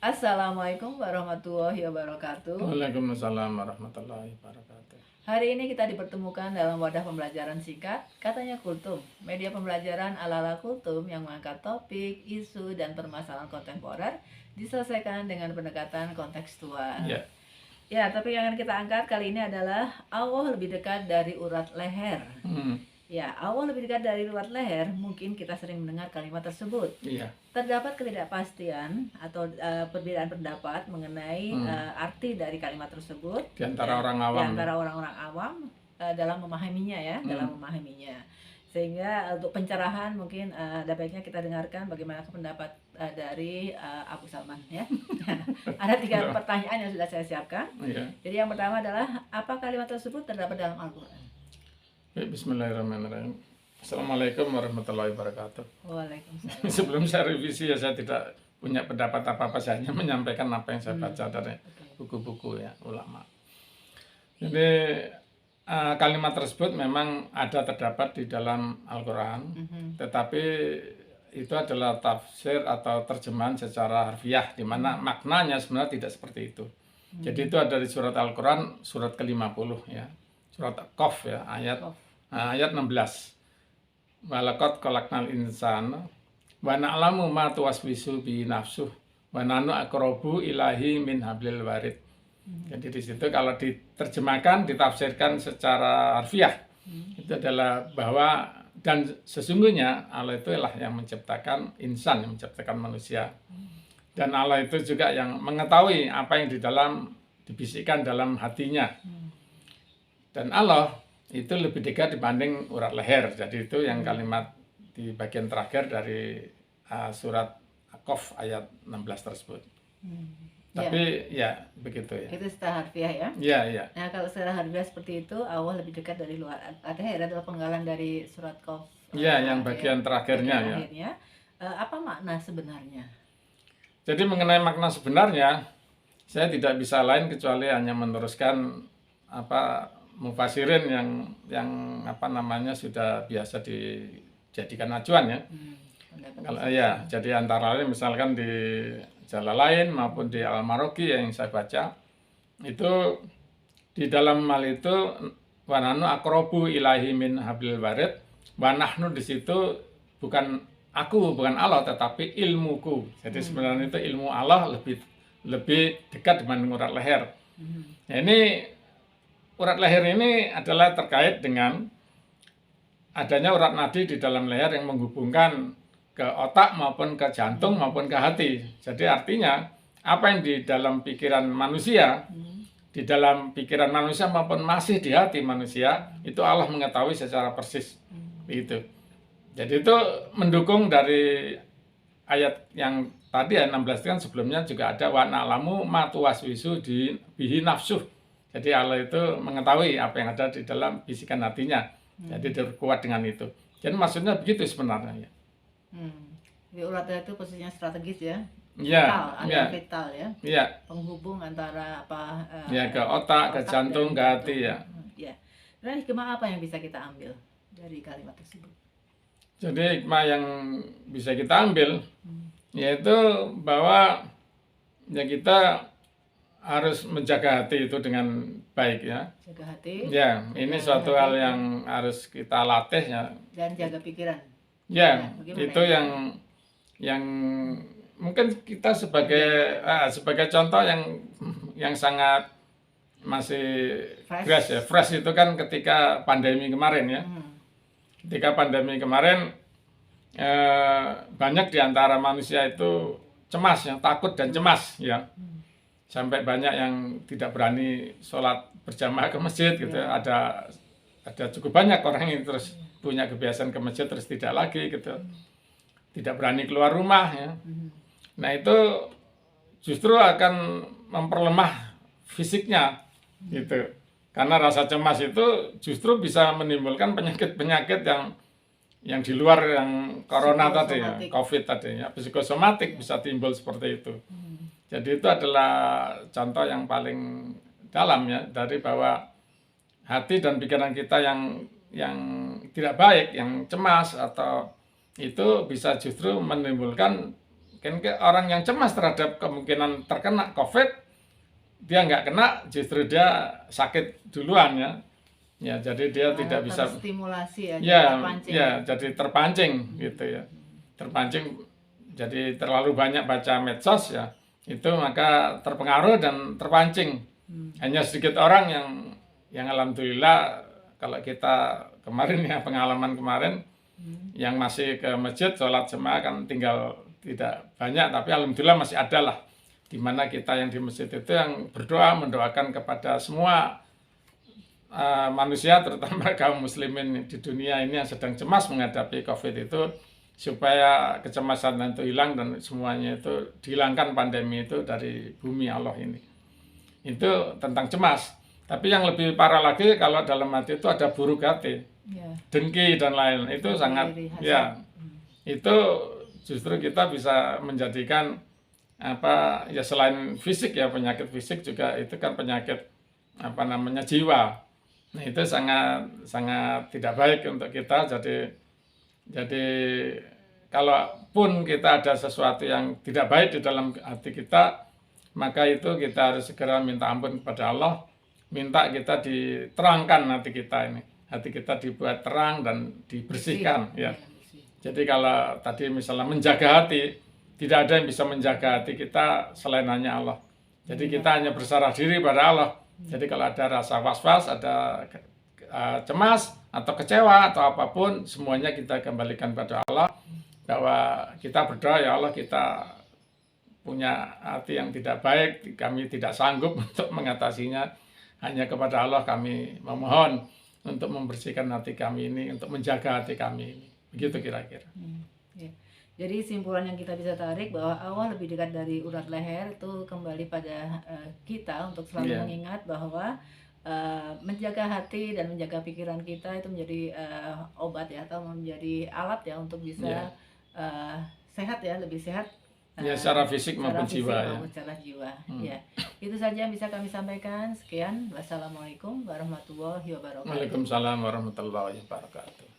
Assalamualaikum warahmatullahi wabarakatuh. Waalaikumsalam warahmatullahi wabarakatuh. Hari ini kita dipertemukan dalam wadah pembelajaran singkat, katanya Kultum, media pembelajaran ala-ala Kultum yang mengangkat topik, isu, dan permasalahan kontemporer diselesaikan dengan pendekatan kontekstual. Ya, Ya, tapi yang akan kita angkat kali ini adalah Allah lebih dekat dari urat leher. Ya, Allah lebih dekat dari urat leher, mungkin kita sering mendengar kalimat tersebut. iya, Terdapat ketidakpastian atau perbedaan pendapat mengenai arti dari kalimat tersebut di antara orang awam. di antara orang-orang awam dalam memahaminya ya, dalam memahaminya. Sehingga untuk pencerahan mungkin ada baiknya kita dengarkan bagaimana pendapat dari Abu Salman ya. Ada 3 pertanyaan yang sudah saya siapkan. Iya. Jadi yang pertama adalah apa kalimat tersebut terdapat dalam Al-Qur'an? Bismillahirrahmanirrahim. Assalamualaikum warahmatullahi wabarakatuh. Waalaikumsalam. Sebelum saya revisi ya, saya tidak punya pendapat apa-apa, saya hanya menyampaikan apa yang saya baca dari buku-buku ya ulama. Jadi kalimat tersebut memang terdapat di dalam Al-Quran, tetapi itu adalah tafsir atau terjemahan secara harfiah, di mana maknanya sebenarnya tidak seperti itu. Jadi itu ada di surat Al-Quran, surat ke-50 ya, surat Qaf ya, ayat 16. Walaqad khalaqnal insana wa na'lamu ma tuwaswisu bi nafsuh wa nahnu aqrabu ilahi min hablil warid. Jadi di situ kalau diterjemahkan, ditafsirkan secara harfiah, itu adalah bahwa dan sesungguhnya Allah itulah yang menciptakan insan, yang menciptakan manusia. Dan Allah itu juga yang mengetahui apa yang dibisikkan dalam hatinya. Dan Allah itu lebih dekat dibanding urat leher. Jadi itu yang kalimat di bagian terakhir dari surat Qaf ayat 16 tersebut. Tapi ya begitu ya. Itu secara harfiah ya. Iya, iya. Nah, kalau secara harfiah seperti itu, Allah lebih dekat dari luar. Leher adalah penggalan dari surat Qaf. Iya, yang bagian terakhirnya ya. Apa makna sebenarnya? Jadi mengenai makna sebenarnya, saya tidak bisa lain kecuali hanya meneruskan mufasirin yang sudah biasa dijadikan acuan ya. Kalau ya, jadi antara lain misalkan di Jalalain maupun di Al-Maroki yang saya baca, itu di dalam hal itu wa nahnu aqrabu ilahi min hablil warid. Wa nahnu di situ bukan aku, bukan Allah, tetapi ilmuku. Jadi sebenarnya itu ilmu Allah lebih dekat dibanding urat leher. Nah, ini urat leher ini adalah terkait dengan adanya urat nadi di dalam leher yang menghubungkan ke otak maupun ke jantung maupun ke hati. Jadi artinya apa yang di dalam pikiran manusia, maupun masih di hati manusia, itu Allah mengetahui secara persis. Begitu. Jadi itu mendukung dari ayat yang tadi ayat 16 kan sebelumnya juga ada wa na'lamu ma tuwaswisu bihi nafsuh. Jadi Allah itu mengetahui apa yang ada di dalam bisikan hatinya. Jadi kuat dengan itu. Jadi maksudnya begitu sebenarnya ya. Jadi urat leher itu posisinya strategis ya. Iya, vital ya. Iya. Penghubung antara ke otak, ke jantung, ke hati ya. Ya. Dan hikmah apa yang bisa kita ambil dari kalimat tersebut? Jadi hikmah yang bisa kita ambil yaitu bahwa ya kita harus menjaga hati itu dengan baik ya. Jaga hati. Ya, ini suatu hal yang harus kita latih ya. Dan jaga pikiran. Ya, itu yang mungkin kita sebagai contoh yang sangat masih fresh itu kan ketika pandemi kemarin ya. Ketika pandemi kemarin banyak di antara manusia itu cemas ya, takut dan cemas ya. Sampai banyak yang tidak berani sholat berjamaah ke masjid gitu. Ada cukup banyak orang yang terus punya kebiasaan ke masjid terus tidak lagi gitu. Tidak berani keluar rumah ya. Nah, itu justru akan memperlemah fisiknya gitu. Karena rasa cemas itu justru bisa menimbulkan penyakit-penyakit yang di luar yang corona tadi ya, COVID tadi ya, psikosomatik bisa timbul seperti itu. Jadi itu adalah contoh yang paling dalam ya, dari bahwa hati dan pikiran kita yang tidak baik, yang cemas atau itu bisa justru menimbulkan Kan orang yang cemas terhadap kemungkinan terkena COVID, dia nggak kena, justru dia sakit duluan ya. Ya, jadi dia tidak bisa stimulasi ya, terpancing. ya, jadi terpancing gitu ya. Terpancing, jadi terlalu banyak baca medsos ya. Itu maka terpengaruh dan terpancing. Hanya sedikit orang yang alhamdulillah, kalau kita kemarin ya, pengalaman kemarin yang masih ke masjid sholat jemaah kan tinggal tidak banyak, tapi alhamdulillah masih ada lah, di mana kita yang di masjid itu yang berdoa mendoakan kepada semua manusia, terutama kaum muslimin di dunia ini yang sedang cemas menghadapi COVID itu, supaya kecemasan itu hilang dan semuanya itu dihilangkan, pandemi itu dari bumi Allah ini. Itu tentang cemas. Tapi yang lebih parah lagi kalau dalam hati itu ada buruk hati, dengki dan lain, itu sangat ya, itu justru kita bisa menjadikan apa ya, selain fisik ya, penyakit fisik juga itu kan penyakit apa namanya, jiwa. Nah, itu sangat tidak baik untuk kita. Jadi kalaupun kita ada sesuatu yang tidak baik di dalam hati kita, maka itu kita harus segera minta ampun kepada Allah, minta kita diterangkan hati kita ini, hati kita dibuat terang dan dibersihkan ya. Jadi kalau tadi misalnya menjaga hati, tidak ada yang bisa menjaga hati kita selain hanya Allah. Jadi kita hanya berserah diri pada Allah. Jadi kalau ada rasa was-was, ada cemas atau kecewa atau apapun, semuanya kita kembalikan pada Allah. Bahwa kita berdoa, ya Allah, kita punya hati yang tidak baik, kami tidak sanggup untuk mengatasinya. Hanya kepada Allah kami memohon untuk membersihkan hati kami ini, untuk menjaga hati kami ini. Begitu kira-kira. Ya. Jadi simpulan yang kita bisa tarik bahwa Allah lebih dekat dari urat leher, itu kembali pada kita untuk selalu mengingat bahwa menjaga hati dan menjaga pikiran kita itu menjadi obat ya, atau menjadi alat ya untuk bisa sehat ya, lebih sehat. Ya, secara fisik maupun jiwa ya. Secara jiwa. Ya. Itu saja yang bisa kami sampaikan. Sekian. Wassalamualaikum warahmatullahi wabarakatuh. Waalaikumsalam warahmatullahi wabarakatuh.